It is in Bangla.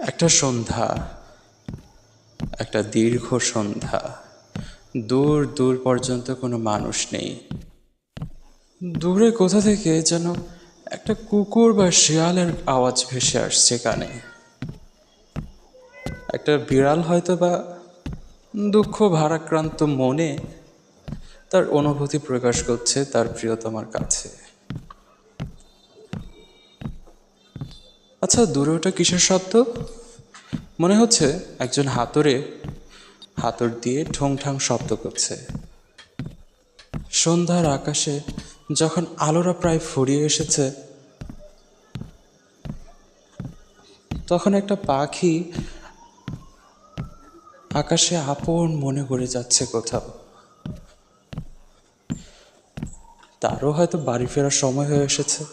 একটা সন্ধ্যা, একটা দীর্ঘ সন্ধ্যা। দূর দূর পর্যন্ত কোনো মানুষ নেই। দূরে কোথা থেকে যেন একটা কুকুর বা শিয়ালের আওয়াজ ভেসে আসছে কানে। একটা বিড়াল হয়তো বা দুঃখ ভারাক্রান্ত মনে তার অনুভূতি প্রকাশ করছে তার প্রিয়তমার কাছে। আচ্ছা, দূরে ওটা কিসের শব্দ? মনে হচ্ছে একজন হাতুড়ে হাতর দিয়ে ঠোংঠাং শব্দ করছে। সন্ধ্যার আকাশে যখন আলোরা প্রায় ফুরিয়ে এসেছে, তখন একটা পাখি আকাশে আপন মনে করে যাচ্ছে কোথাও। তারও হয়তো বাড়ি ফেরার সময় হয়ে এসেছে।